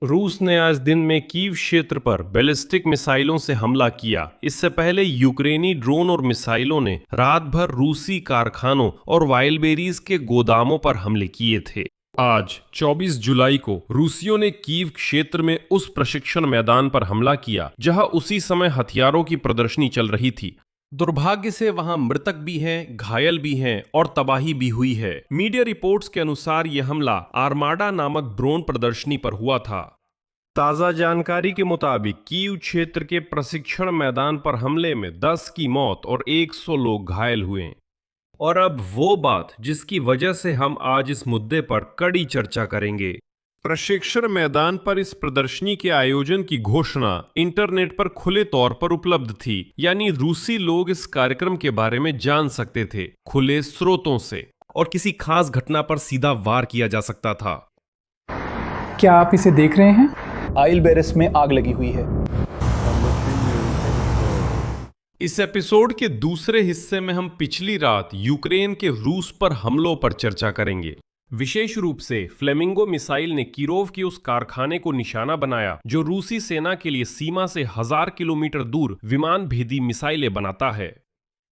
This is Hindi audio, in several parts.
रूस ने आज दिन में कीव क्षेत्र पर बैलिस्टिक मिसाइलों से हमला किया। इससे पहले यूक्रेनी ड्रोन और मिसाइलों ने रात भर रूसी कारखानों और वाइलबेरीज के गोदामों पर हमले किए थे। आज 24 जुलाई को रूसियों ने कीव क्षेत्र में उस प्रशिक्षण मैदान पर हमला किया जहां उसी समय हथियारों की प्रदर्शनी चल रही थी। दुर्भाग्य से वहां मृतक भी हैं, घायल भी हैं और तबाही भी हुई है। मीडिया रिपोर्ट्स के अनुसार यह हमला आर्माडा नामक ड्रोन प्रदर्शनी पर हुआ था। ताजा जानकारी के मुताबिक कीव क्षेत्र के प्रशिक्षण मैदान पर हमले में 10 की मौत और 100 लोग घायल हुए। और अब वो बात जिसकी वजह से हम आज इस मुद्दे पर कड़ी चर्चा करेंगे। प्रशिक्षण मैदान पर इस प्रदर्शनी के आयोजन की घोषणा इंटरनेट पर खुले तौर पर उपलब्ध थी, यानी रूसी लोग इस कार्यक्रम के बारे में जान सकते थे खुले स्रोतों से, और किसी खास घटना पर सीधा वार किया जा सकता था। क्या आप इसे देख रहे हैं? आइल बेरस में आग लगी हुई है। इस एपिसोड के दूसरे हिस्से में हम पिछली रात यूक्रेन के रूस पर हमलों पर चर्चा करेंगे। विशेष रूप से फ्लेमिंगो मिसाइल ने किरोव के उस कारखाने को निशाना बनाया जो रूसी सेना के लिए सीमा से 1000 किलोमीटर दूर विमान भेदी मिसाइलें बनाता है।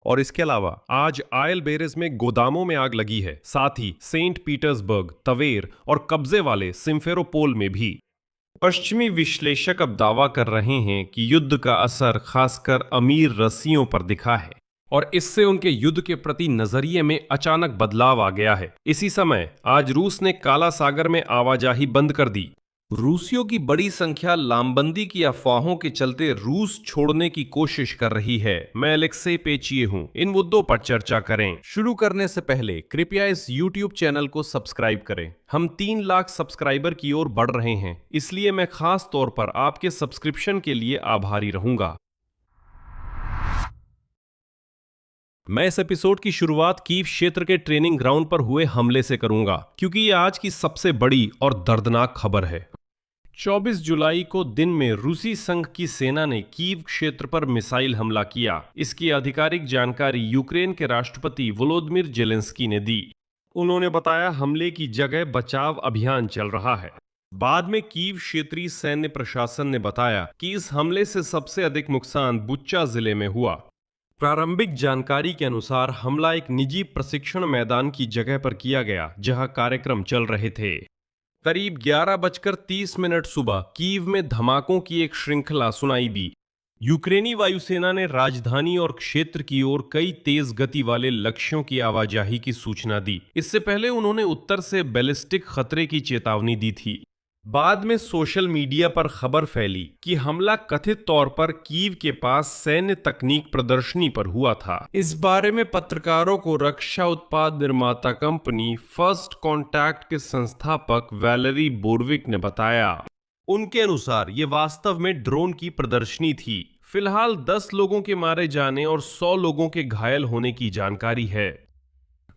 और इसके अलावा आज आयल बेरेज में गोदामों में आग लगी है, साथ ही सेंट पीटर्सबर्ग, तवेर और कब्जे वाले सिम्फेरोपोल में भी। पश्चिमी विश्लेषक अब दावा कर रहे हैं कि युद्ध का असर खासकर अमीर रसियों पर दिखा है और इससे उनके युद्ध के प्रति नजरिए में अचानक बदलाव आ गया है। इसी समय आज रूस ने काला सागर में आवाजाही बंद कर दी। रूसियों की बड़ी संख्या लामबंदी की अफवाहों के चलते रूस छोड़ने की कोशिश कर रही है। मैं अलेक्सेई पेचिए हूँ। इन मुद्दों पर चर्चा करें। शुरू करने से पहले कृपया इस YouTube चैनल को सब्सक्राइब करें। हम 3 लाख सब्सक्राइबर की ओर बढ़ रहे हैं, इसलिए मैं खास तौर पर आपके सब्सक्रिप्शन के लिए आभारी रहूंगा। मैं इस एपिसोड की शुरुआत कीव क्षेत्र के ट्रेनिंग ग्राउंड पर हुए हमले से करूंगा, क्योंकि ये आज की सबसे बड़ी और दर्दनाक खबर है। 24 जुलाई को दिन में रूसी संघ की सेना ने कीव क्षेत्र पर मिसाइल हमला किया। इसकी आधिकारिक जानकारी यूक्रेन के राष्ट्रपति वोलोदिमीर जेलेंस्की ने दी। उन्होंने बताया हमले की जगह बचाव अभियान चल रहा है। बाद में कीव क्षेत्रीय सैन्य प्रशासन ने बताया कि इस हमले से सबसे अधिक नुकसान बुच्चा जिले में हुआ। प्रारंभिक जानकारी के अनुसार हमला एक निजी प्रशिक्षण मैदान की जगह पर किया गया जहां कार्यक्रम चल रहे थे। करीब 11:30 सुबह कीव में धमाकों की एक श्रृंखला सुनाई दी। यूक्रेनी वायुसेना ने राजधानी और क्षेत्र की ओर कई तेज गति वाले लक्ष्यों की आवाजाही की सूचना दी। इससे पहले उन्होंने उत्तर से बैलिस्टिक खतरे की चेतावनी दी थी। बाद में सोशल मीडिया पर खबर फैली कि हमला कथित तौर पर कीव के पास सैन्य तकनीक प्रदर्शनी पर हुआ था। इस बारे में पत्रकारों को रक्षा उत्पाद निर्माता कंपनी फर्स्ट कॉन्टैक्ट के संस्थापक वैलेरी बोरविक ने बताया। उनके अनुसार ये वास्तव में ड्रोन की प्रदर्शनी थी। फिलहाल 10 लोगों के मारे जाने और 100 लोगों के घायल होने की जानकारी है।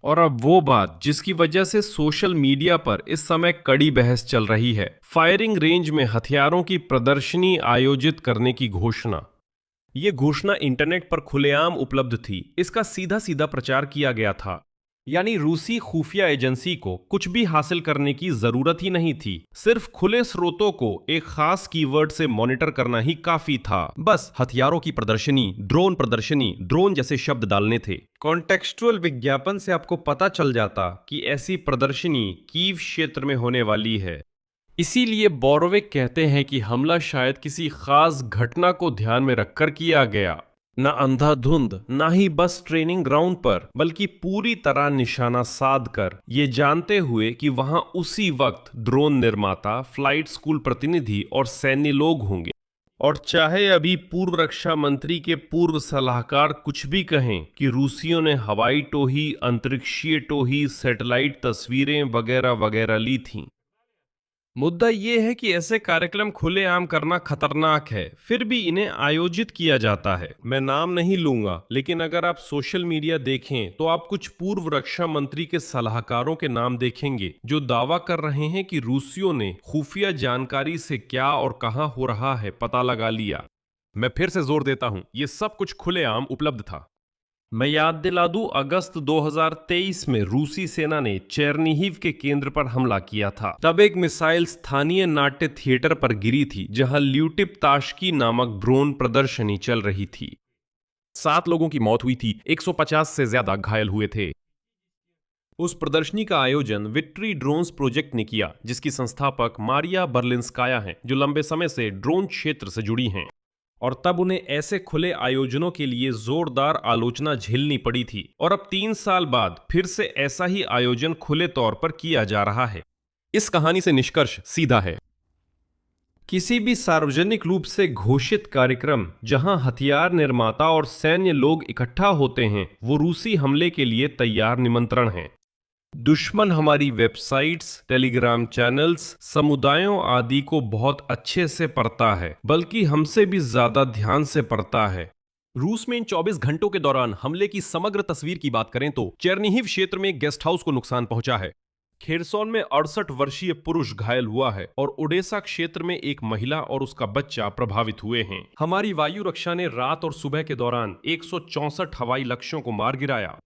और अब वो बात जिसकी वजह से सोशल मीडिया पर इस समय कड़ी बहस चल रही है। फायरिंग रेंज में हथियारों की प्रदर्शनी आयोजित करने की घोषणा। ये घोषणा इंटरनेट पर खुलेआम उपलब्ध थी। इसका सीधा सीधा प्रचार किया गया था, यानी रूसी खुफिया एजेंसी को कुछ भी हासिल करने की जरूरत ही नहीं थी। सिर्फ खुले स्रोतों को एक खास कीवर्ड से मॉनिटर करना ही काफी था। बस हथियारों की प्रदर्शनी, ड्रोन जैसे शब्द डालने थे। कॉन्टेक्सचुअल विज्ञापन से आपको पता चल जाता कि ऐसी प्रदर्शनी कीव क्षेत्र में होने वाली है। इसीलिए बोरोविक कहते हैं कि हमला शायद किसी खास घटना को ध्यान में रखकर किया गया, न अंधाधुंध, ना ही बस ट्रेनिंग ग्राउंड पर, बल्कि पूरी तरह निशाना साध कर, ये जानते हुए कि वहां उसी वक्त ड्रोन निर्माता, फ्लाइट स्कूल प्रतिनिधि और सैन्य लोग होंगे। और चाहे अभी पूर्व रक्षा मंत्री के पूर्व सलाहकार कुछ भी कहें कि रूसियों ने हवाई टोही, अंतरिक्षीय टोही, सैटेलाइट तस्वीरें वगैरह वगैरह ली थीं, मुद्दा ये है कि ऐसे कार्यक्रम खुलेआम करना खतरनाक है, फिर भी इन्हें आयोजित किया जाता है। मैं नाम नहीं लूंगा, लेकिन अगर आप सोशल मीडिया देखें तो आप कुछ पूर्व रक्षा मंत्री के सलाहकारों के नाम देखेंगे जो दावा कर रहे हैं कि रूसियों ने खुफिया जानकारी से क्या और कहां हो रहा है पता लगा लिया। मैं फिर से जोर देता हूं, यह सब कुछ खुलेआम उपलब्ध था। मैं याद दिला दूं, अगस्त 2023 में रूसी सेना ने चेरनीहिव के केंद्र पर हमला किया था। तब एक मिसाइल स्थानीय नाट्य थिएटर पर गिरी थी, जहां ल्यूटिप ताश्की नामक ड्रोन प्रदर्शनी चल रही थी। 7 लोगों की मौत हुई थी, 150 से ज्यादा घायल हुए थे। उस प्रदर्शनी का आयोजन विक्ट्री ड्रोन्स प्रोजेक्ट ने किया, जिसकी संस्थापक मारिया बर्लिंस्काया हैं, जो लंबे समय से ड्रोन क्षेत्र से जुड़ी हैं। और तब उन्हें ऐसे खुले आयोजनों के लिए जोरदार आलोचना झेलनी पड़ी थी। और अब 3 साल बाद फिर से ऐसा ही आयोजन खुले तौर पर किया जा रहा है। इस कहानी से निष्कर्ष सीधा है। किसी भी सार्वजनिक रूप से घोषित कार्यक्रम जहां हथियार निर्माता और सैन्य लोग इकट्ठा होते हैं, वो रूसी हमले के लिए तैयार निमंत्रण है। दुश्मन हमारी वेबसाइट्स, टेलीग्राम चैनल्स, समुदायों आदि को बहुत अच्छे से पढ़ता है, बल्कि हमसे भी ज्यादा ध्यान से पढ़ता है। रूस में इन 24 घंटों के दौरान हमले की समग्र तस्वीर की बात करें तो चेरनीहिव क्षेत्र में एक गेस्ट हाउस को नुकसान पहुंचा है। खेरसोन में 68 वर्षीय पुरुष घायल हुआ है और ओडेसा क्षेत्र में एक महिला और उसका बच्चा प्रभावित हुए हैं। हमारी वायु रक्षा ने रात और सुबह के दौरान 164 हवाई लक्ष्यों को मार गिराया।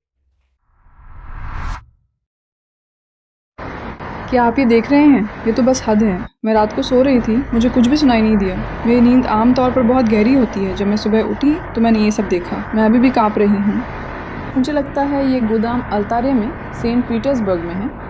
क्या आप ये देख रहे हैं? ये तो बस हद है। मैं रात को सो रही थी, मुझे कुछ भी सुनाई नहीं दिया। मेरी नींद आमतौर पर बहुत गहरी होती है। जब मैं सुबह उठी तो मैंने ये सब देखा। मैं अभी भी कांप रही हूँ। मुझे लगता है ये गोदाम अल्तारे में सेंट पीटर्सबर्ग में है।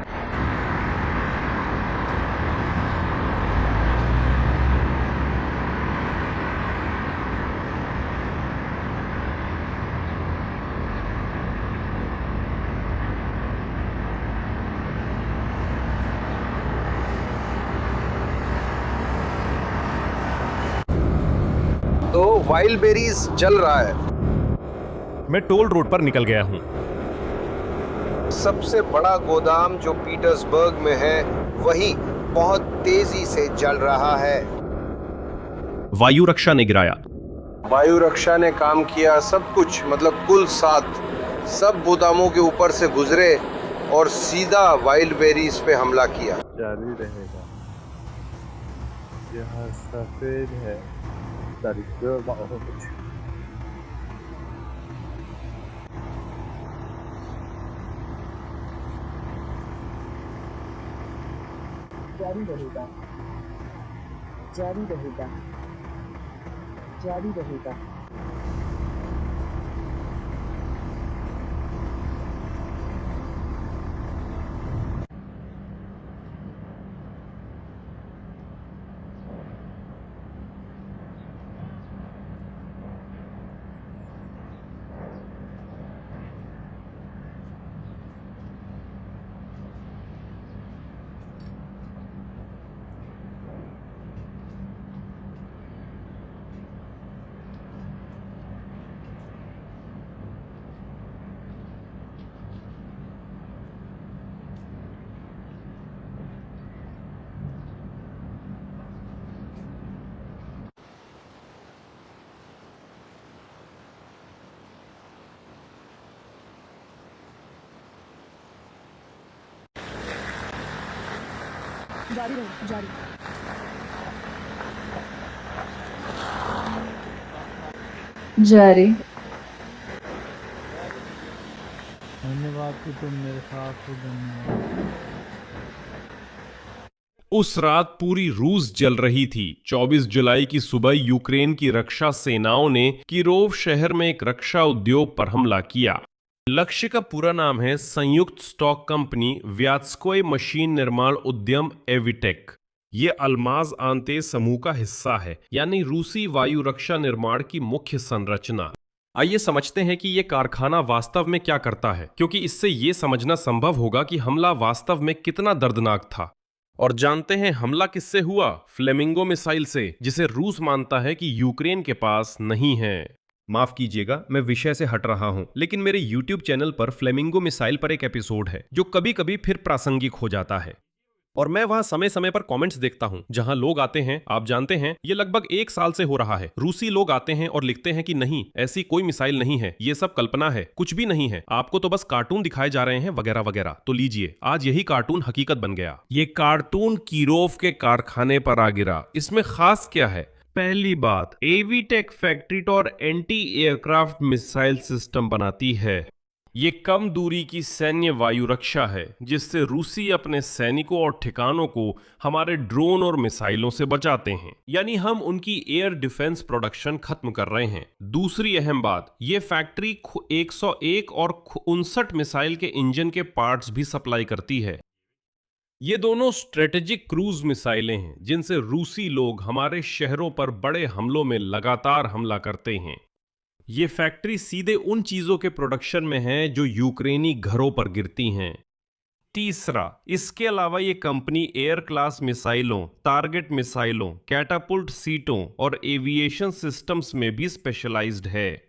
तो वाइल्ड बेरीज जल रहा है। मैं टोल रोड पर निकल गया हूं। सबसे बड़ा गोदाम जो पीटर्सबर्ग में है, वही बहुत तेजी से जल रहा है। वायु रक्षा ने गिराया। वायु रक्षा ने काम किया, सब कुछ, मतलब कुल 7 सब गोदामों के ऊपर से गुजरे और सीधा वाइल्ड बेरीज पे हमला किया। जारी रहेगा। यह सफेद है। दरिद्र बहुत। जारी रहेगा, जारी रहेगा, जारी रहेगा। जारी रहो, जारी। जारी। धन्यवाद कि तुम मेरे साथ हो। धन्यवाद। उस रात पूरी रूस जल रही थी। 24 जुलाई की सुबह यूक्रेन की रक्षा सेनाओं ने किरोव शहर में एक रक्षा उद्योग पर हमला किया। लक्ष्य का पूरा नाम है संयुक्त स्टॉक कंपनी व्यात्स्कोय मशीन निर्माण उद्यम एविटेक। ये अल्माज आंते समूह का हिस्सा है, यानी रूसी वायु रक्षा निर्माण की मुख्य संरचना। आइए समझते हैं कि यह कारखाना वास्तव में क्या करता है, क्योंकि इससे यह समझना संभव होगा कि हमला वास्तव में कितना दर्दनाक था। और जानते हैं हमला किससे हुआ? फ्लेमिंगो मिसाइल से, जिसे रूस मानता है कि यूक्रेन के पास नहीं है। माफ कीजिएगा, मैं विषय से हट रहा हूं, लेकिन मेरे YouTube चैनल पर फ्लेमिंगो मिसाइल पर एक एपिसोड है जो कभी कभी फिर प्रासंगिक हो जाता है। और मैं वहां समय समय पर कमेंट्स देखता हूं, जहां लोग आते हैं, आप जानते हैं ये लगभग 1 साल से हो रहा है। रूसी लोग आते हैं और लिखते हैं कि नहीं, ऐसी कोई मिसाइल नहीं है, ये सब कल्पना है, कुछ भी नहीं है, आपको तो बस कार्टून दिखाए जा रहे हैं वगैरह वगैरह। तो लीजिए, आज यही कार्टून हकीकत बन गया। ये कार्टून कीरोव के कारखाने पर आ गिरा। इसमें खास क्या है? पहली बात, एवीटेक फैक्ट्री और एंटी एयरक्राफ्ट मिसाइल सिस्टम बनाती है। ये कम दूरी की सैन्य वायु रक्षा है जिससे रूसी अपने सैनिकों और ठिकानों को हमारे ड्रोन और मिसाइलों से बचाते हैं, यानी हम उनकी एयर डिफेंस प्रोडक्शन खत्म कर रहे हैं। दूसरी अहम बात, ये फैक्ट्री 101 और 59 मिसाइल के इंजन के पार्ट्स भी सप्लाई करती है। ये दोनों स्ट्रेटेजिक क्रूज मिसाइलें हैं जिनसे रूसी लोग हमारे शहरों पर बड़े हमलों में लगातार हमला करते हैं। ये फैक्ट्री सीधे उन चीजों के प्रोडक्शन में है जो यूक्रेनी घरों पर गिरती हैं। तीसरा, इसके अलावा ये कंपनी एयर क्लास मिसाइलों, टारगेट मिसाइलों, कैटापुल्ट सीटों और एविएशन सिस्टम्स में भी स्पेशलाइज्ड है।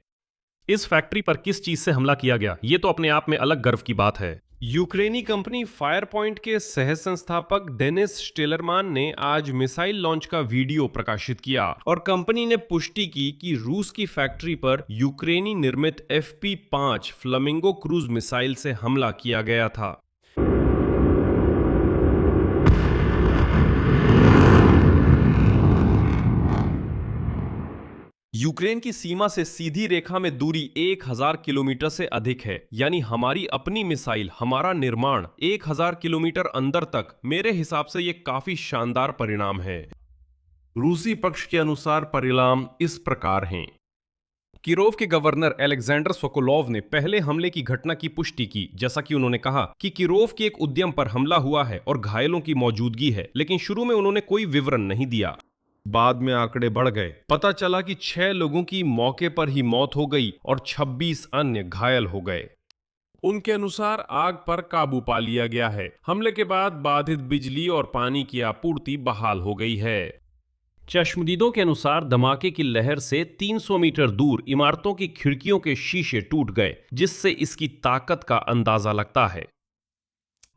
इस फैक्ट्री पर किस चीज से हमला किया गया, ये तो अपने आप में अलग गर्व की बात है। यूक्रेनी कंपनी फायरपॉइंट के सह संस्थापक डेनिस स्टेलरमान ने आज मिसाइल लॉन्च का वीडियो प्रकाशित किया और कंपनी ने पुष्टि की कि रूस की फैक्ट्री पर यूक्रेनी निर्मित FP5 फ्लेमिंगो क्रूज मिसाइल से हमला किया गया था। यूक्रेन की सीमा से सीधी रेखा में दूरी 1000 किलोमीटर से अधिक है, यानी हमारी अपनी मिसाइल, हमारा निर्माण 1000 किलोमीटर अंदर तक। मेरे हिसाब से यह काफी शानदार परिणाम है। रूसी पक्ष के अनुसार परिणाम इस प्रकार हैं। किरोव के गवर्नर अलेक्जेंडर सोकोलोव ने पहले हमले की घटना की पुष्टि की, जैसा कि उन्होंने कहा कि किरोव के एक उद्यम पर हमला हुआ है और घायलों की मौजूदगी है, लेकिन शुरू में उन्होंने कोई विवरण नहीं दिया। बाद में आंकड़े बढ़ गए। पता चला कि 6 लोगों की मौके पर ही मौत हो गई और 26 अन्य घायल हो गए। उनके अनुसार आग पर काबू पा लिया गया है। हमले के बाद बाधित बिजली और पानी की आपूर्ति बहाल हो गई है। चश्मदीदों के अनुसार धमाके की लहर से 300 मीटर दूर इमारतों की खिड़कियों के शीशे टूट गए, जिससे इसकी ताकत का अंदाजा लगता है।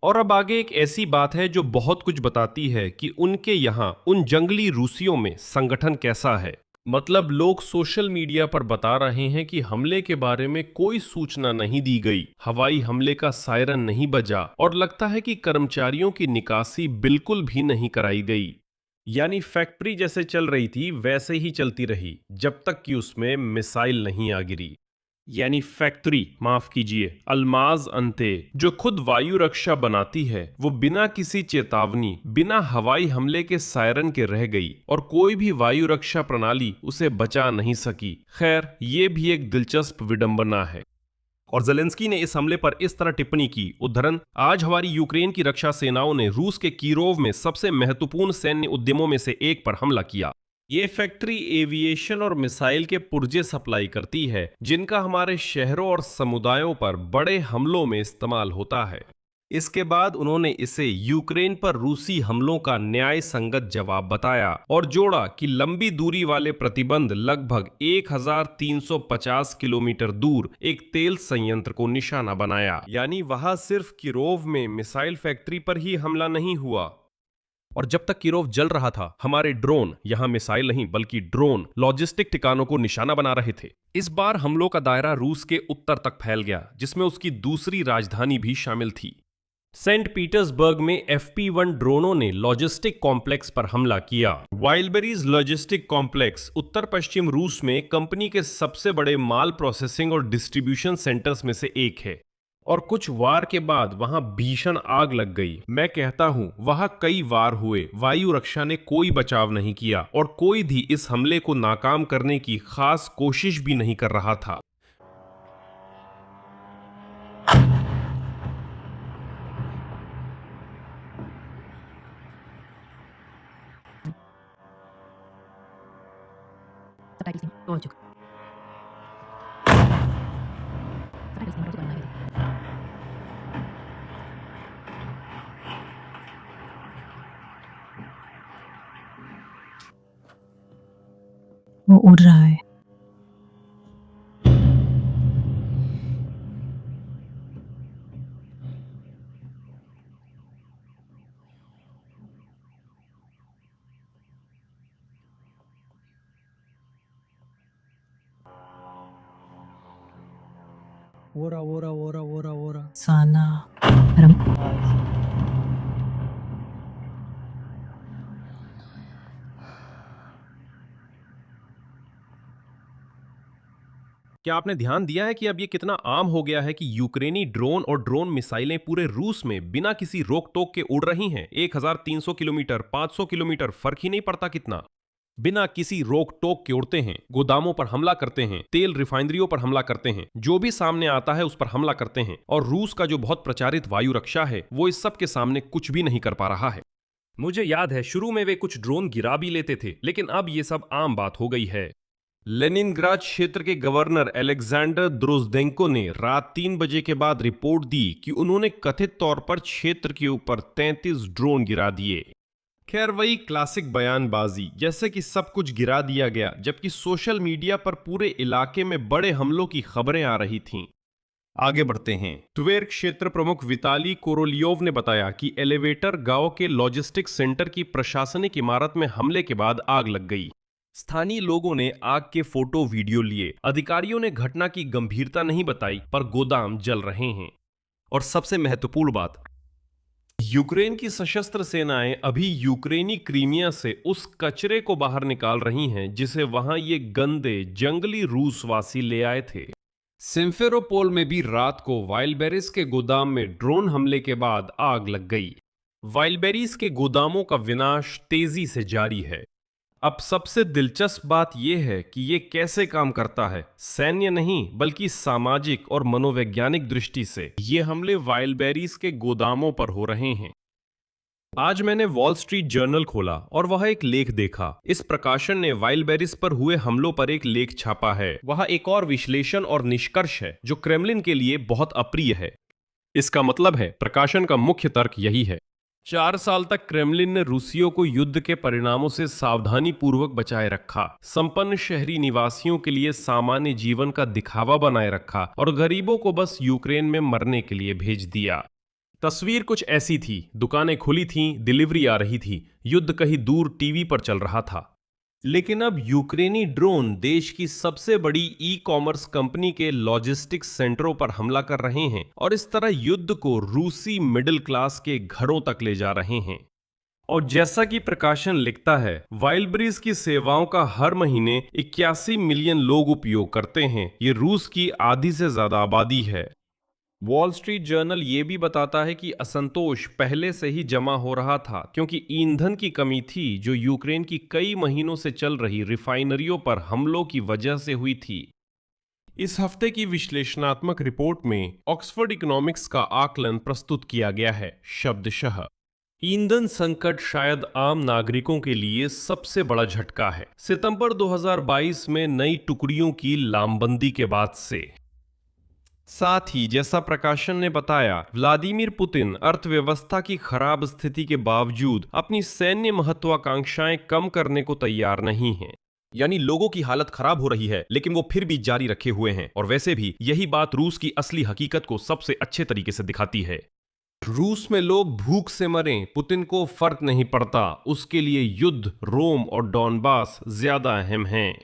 और अब आगे एक ऐसी बात है जो बहुत कुछ बताती है कि उनके यहाँ उन जंगली रूसियों में संगठन कैसा है। मतलब लोग सोशल मीडिया पर बता रहे हैं कि हमले के बारे में कोई सूचना नहीं दी गई, हवाई हमले का सायरन नहीं बजा और लगता है कि कर्मचारियों की निकासी बिल्कुल भी नहीं कराई गई। यानी फैक्ट्री जैसे चल रही थी वैसे ही चलती रही जब तक कि उसमें मिसाइल नहीं आ गिरी। यानी फैक्ट्री, माफ कीजिए, अल्माज अंते, जो खुद वायु रक्षा बनाती है, वो बिना किसी चेतावनी, बिना हवाई हमले के सायरन के रह गई और कोई भी वायु रक्षा प्रणाली उसे बचा नहीं सकी। खैर, ये भी एक दिलचस्प विडंबना है। और ज़ेलेंस्की ने इस हमले पर इस तरह टिप्पणी की, उद्धरण, आज हमारी यूक्रेन की रक्षा सेनाओं ने रूस के कीरोव में सबसे महत्वपूर्ण सैन्य उद्यमों में से एक पर हमला किया। ये फैक्ट्री एविएशन और मिसाइल के पुर्जे सप्लाई करती है जिनका हमारे शहरों और समुदायों पर बड़े हमलों में इस्तेमाल होता है। इसके बाद उन्होंने इसे यूक्रेन पर रूसी हमलों का न्याय संगत जवाब बताया और जोड़ा कि लंबी दूरी वाले प्रतिबंध लगभग 1350 किलोमीटर दूर एक तेल संयंत्र को निशाना बनाया। यानी वहां सिर्फ किरोव में मिसाइल फैक्ट्री पर ही हमला नहीं हुआ। और जब तक किरोव जल रहा था, हमारे ड्रोन, यहां मिसाइल नहीं बल्कि ड्रोन, लॉजिस्टिक ठिकानों को निशाना बना रहे थे। इस बार हमलों का दायरा रूस के उत्तर तक फैल गया, जिसमें उसकी दूसरी राजधानी भी शामिल थी। सेंट पीटर्सबर्ग में FP1 ड्रोनों ने लॉजिस्टिक कॉम्प्लेक्स पर हमला किया। वाइल्डबेरीज लॉजिस्टिक कॉम्प्लेक्स उत्तर पश्चिम रूस में कंपनी के सबसे बड़े माल प्रोसेसिंग और डिस्ट्रीब्यूशन सेंटर्स में से एक है और कुछ वार के बाद वहां भीषण आग लग गई। मैं कहता हूं, वहां कई वार हुए, वायु रक्षा ने कोई बचाव नहीं किया और कोई भी इस हमले को नाकाम करने की खास कोशिश भी नहीं कर रहा था। वो उड़ रहा है। ओरा साना रम क्या आपने ध्यान दिया है कि अब ये कितना आम हो गया है कि यूक्रेनी ड्रोन और ड्रोन मिसाइलें पूरे रूस में बिना किसी रोक टोक के उड़ रही हैं? 1300 किलोमीटर, 500 किलोमीटर, फर्क ही नहीं पड़ता कितना, बिना किसी रोक टोक के उड़ते हैं, गोदामों पर हमला करते हैं, तेल रिफाइनरियों पर हमला करते हैं, जो भी सामने आता है उस पर हमला करते हैं। और रूस का जो बहुत प्रचारित वायु रक्षा है वो इस सब के सामने कुछ भी नहीं कर पा रहा है। मुझे याद है शुरू में वे कुछ ड्रोन गिरा भी लेते थे, लेकिन अब ये सब आम बात हो गई है। लेनिनग्राद क्षेत्र के गवर्नर अलेक्जेंडर द्रोजदेंको ने रात 3 बजे के बाद रिपोर्ट दी कि उन्होंने कथित तौर पर क्षेत्र के ऊपर 33 ड्रोन गिरा दिए। खैर वही क्लासिक बयानबाजी, जैसे कि सब कुछ गिरा दिया गया, जबकि सोशल मीडिया पर पूरे इलाके में बड़े हमलों की खबरें आ रही थीं। आगे बढ़ते हैं। ट्वेर क्षेत्र प्रमुख विताली कोरोलियोव ने बताया कि एलिवेटर गांव के लॉजिस्टिक्स सेंटर की प्रशासनिक इमारत में हमले के बाद आग लग गई। स्थानीय लोगों ने आग के फोटो वीडियो लिए। अधिकारियों ने घटना की गंभीरता नहीं बताई, पर गोदाम जल रहे हैं। और सबसे महत्वपूर्ण बात, यूक्रेन की सशस्त्र सेनाएं अभी यूक्रेनी क्रीमिया से उस कचरे को बाहर निकाल रही हैं जिसे वहां ये गंदे जंगली रूसवासी ले आए थे। सिम्फेरोपोल में भी रात को वाइल्डबेरीज के गोदाम में ड्रोन हमले के बाद आग लग गई। वाइल्डबेरीज के गोदामों का विनाश तेजी से जारी है। अब सबसे दिलचस्प बात यह है कि यह कैसे काम करता है। सैन्य नहीं बल्कि सामाजिक और मनोवैज्ञानिक दृष्टि से ये हमले वाइल्डबेरीज के गोदामों पर हो रहे हैं। आज मैंने वॉल स्ट्रीट जर्नल खोला और वह एक लेख देखा। इस प्रकाशन ने वाइल्डबेरीज पर हुए हमलों पर एक लेख छापा है। वह एक और विश्लेषण और निष्कर्ष है जो क्रेमलिन के लिए बहुत अप्रिय है। इसका मतलब है प्रकाशन का मुख्य तर्क यही है। 4 साल तक क्रेमलिन ने रूसियों को युद्ध के परिणामों से सावधानी पूर्वक बचाए रखा, संपन्न शहरी निवासियों के लिए सामान्य जीवन का दिखावा बनाए रखा और गरीबों को बस यूक्रेन में मरने के लिए भेज दिया। तस्वीर कुछ ऐसी थी, दुकानें खुली थीं, डिलीवरी आ रही थी, युद्ध कहीं दूर टीवी पर चल रहा था। लेकिन अब यूक्रेनी ड्रोन देश की सबसे बड़ी ई-कॉमर्स कंपनी के लॉजिस्टिक्स सेंटरों पर हमला कर रहे हैं और इस तरह युद्ध को रूसी मिडिल क्लास के घरों तक ले जा रहे हैं। और जैसा कि प्रकाशन लिखता है, वाइल्डबेरीज की सेवाओं का हर महीने 81 मिलियन लोग उपयोग करते हैं। ये रूस की आधी से ज्यादा आबादी है। वॉल स्ट्रीट जर्नल ये भी बताता है कि असंतोष पहले से ही जमा हो रहा था, क्योंकि ईंधन की कमी थी जो यूक्रेन की कई महीनों से चल रही रिफाइनरियों पर हमलों की वजह से हुई थी। इस हफ्ते की विश्लेषणात्मक रिपोर्ट में ऑक्सफोर्ड इकोनॉमिक्स का आकलन प्रस्तुत किया गया है। शब्दशः ईंधन संकट शायद आम नागरिकों के लिए सबसे बड़ा झटका है, सितंबर 2022 में नई टुकड़ियों की लामबंदी के बाद से। साथ ही जैसा प्रकाशन ने बताया, व्लादिमीर पुतिन अर्थव्यवस्था की खराब स्थिति के बावजूद अपनी सैन्य महत्वाकांक्षाएं कम करने को तैयार नहीं हैं। यानी लोगों की हालत खराब हो रही है लेकिन वो फिर भी जारी रखे हुए हैं। और वैसे भी यही बात रूस की असली हकीकत को सबसे अच्छे तरीके से दिखाती है। रूस में लोग भूख से मरें, पुतिन को फर्क नहीं पड़ता। उसके लिए युद्ध, रोम और डॉनबास ज्यादा अहम हैं।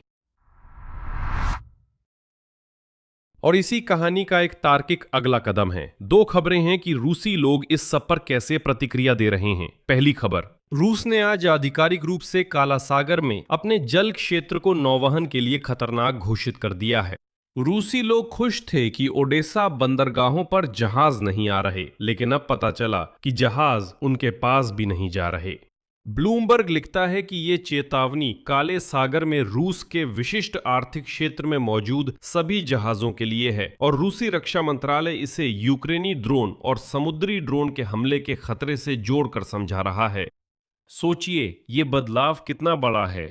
और इसी कहानी का एक तार्किक अगला कदम है। 2 खबरें हैं कि रूसी लोग इस सब पर कैसे प्रतिक्रिया दे रहे हैं। पहली खबर, रूस ने आज आधिकारिक रूप से काला सागर में अपने जल क्षेत्र को नौवहन के लिए खतरनाक घोषित कर दिया है। रूसी लोग खुश थे कि ओडेसा बंदरगाहों पर जहाज नहीं आ रहे, लेकिन अब पता चला कि जहाज उनके पास भी नहीं जा रहे। ब्लूमबर्ग लिखता है कि ये चेतावनी काले सागर में रूस के विशिष्ट आर्थिक क्षेत्र में मौजूद सभी जहाजों के लिए है और रूसी रक्षा मंत्रालय इसे यूक्रेनी ड्रोन और समुद्री ड्रोन के हमले के खतरे से जोड़कर समझा रहा है। सोचिए ये बदलाव कितना बड़ा है।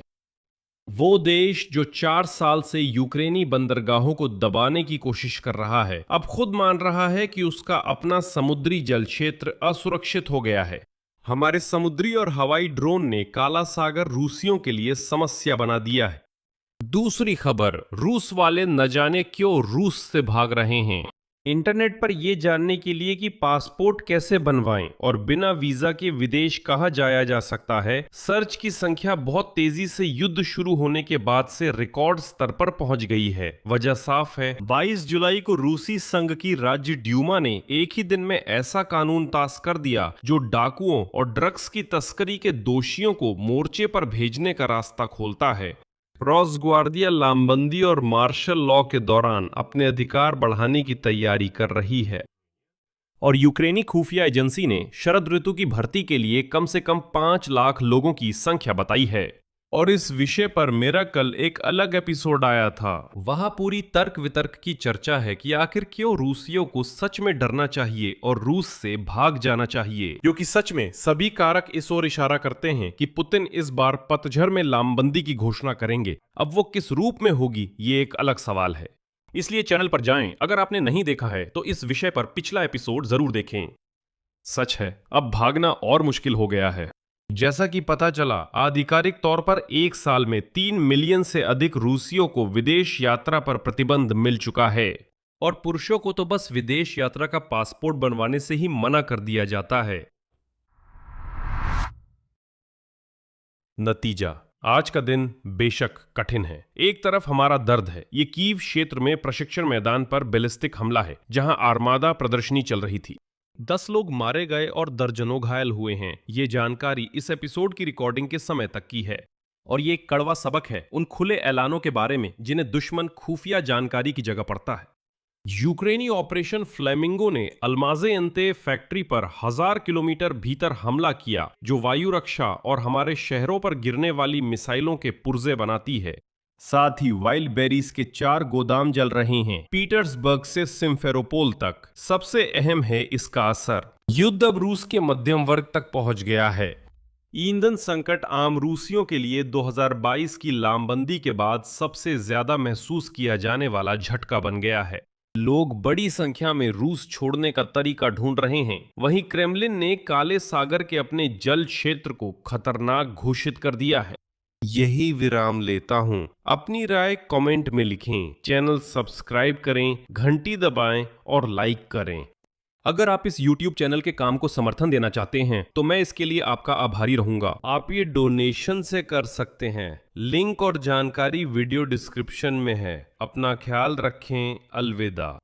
वो देश जो 4 साल से यूक्रेनी बंदरगाहों को दबाने की कोशिश कर रहा है, अब खुद मान रहा है कि उसका अपना समुद्री जल क्षेत्र असुरक्षित हो गया है। हमारे समुद्री और हवाई ड्रोन ने काला सागर रूसियों के लिए समस्या बना दिया है। दूसरी खबर, रूस वाले न जाने क्यों रूस से भाग रहे हैं। इंटरनेट पर यह जानने के लिए कि पासपोर्ट कैसे बनवाएं और बिना वीजा के विदेश कहाँ जाया जा सकता है, सर्च की संख्या बहुत तेजी से युद्ध शुरू होने के बाद से रिकॉर्ड स्तर पर पहुंच गई है। वजह साफ है। 22 जुलाई को रूसी संघ की राज्य ड्यूमा ने एक ही दिन में ऐसा कानून पास कर दिया जो डाकुओं और ड्रग्स की तस्करी के दोषियों को मोर्चे पर भेजने का रास्ता खोलता है। रॉसग्वार्डिया लामबंदी और मार्शल लॉ के दौरान अपने अधिकार बढ़ाने की तैयारी कर रही है। और यूक्रेनी खुफिया एजेंसी ने शरद ऋतु की भर्ती के लिए कम से कम 5 लाख लोगों की संख्या बताई है। और इस विषय पर मेरा कल एक अलग एपिसोड आया था। वहां पूरी तर्क वितर्क की चर्चा है कि आखिर क्यों रूसियों को सच में डरना चाहिए और रूस से भाग जाना चाहिए, क्योंकि सच में सभी कारक इस ओर इशारा करते हैं कि पुतिन इस बार पतझड़ में लामबंदी की घोषणा करेंगे। अब वो किस रूप में होगी, ये एक अलग सवाल है। इसलिए चैनल पर जाएं, अगर आपने नहीं देखा है तो इस विषय पर पिछला एपिसोड जरूर देखें। सच है, अब भागना और मुश्किल हो गया है। जैसा कि पता चला, आधिकारिक तौर पर एक साल में 3 मिलियन से अधिक रूसियों को विदेश यात्रा पर प्रतिबंध मिल चुका है। और पुरुषों को तो बस विदेश यात्रा का पासपोर्ट बनवाने से ही मना कर दिया जाता है। नतीजा, आज का दिन बेशक कठिन है। एक तरफ हमारा दर्द है, ये कीव क्षेत्र में प्रशिक्षण मैदान पर बैलिस्टिक हमला है, जहां आर्मादा प्रदर्शनी चल रही थी। 10 लोग मारे गए और दर्जनों घायल हुए हैं। ये जानकारी इस एपिसोड की रिकॉर्डिंग के समय तक की है। और ये एक कड़वा सबक है उन खुले ऐलानों के बारे में जिन्हें दुश्मन खुफिया जानकारी की जगह पड़ता है। यूक्रेनी ऑपरेशन फ्लेमिंगो ने अल्माजे अंते फैक्ट्री पर 1000 किलोमीटर भीतर हमला किया, जो वायु रक्षा और हमारे शहरों पर गिरने वाली मिसाइलों के पुर्जे बनाती है। साथ ही वाइल्ड बेरीज के 4 गोदाम जल रहे हैं, पीटर्सबर्ग से सिम्फेरोपोल तक। सबसे अहम है इसका असर। युद्ध अब रूस के मध्यम वर्ग तक पहुंच गया है। ईंधन संकट आम रूसियों के लिए 2022 की लामबंदी के बाद सबसे ज्यादा महसूस किया जाने वाला झटका बन गया है। लोग बड़ी संख्या में रूस छोड़ने का तरीका ढूंढ रहे हैं। वहीं क्रेमलिन ने काले सागर के अपने जल क्षेत्र को खतरनाक घोषित कर दिया है। यही विराम लेता हूं। अपनी राय कमेंट में लिखें, चैनल सब्सक्राइब करें, घंटी दबाएं और लाइक करें। अगर आप इस YouTube चैनल के काम को समर्थन देना चाहते हैं तो मैं इसके लिए आपका आभारी रहूंगा। आप ये डोनेशन से कर सकते हैं। लिंक और जानकारी वीडियो डिस्क्रिप्शन में है। अपना ख्याल रखें। अलविदा।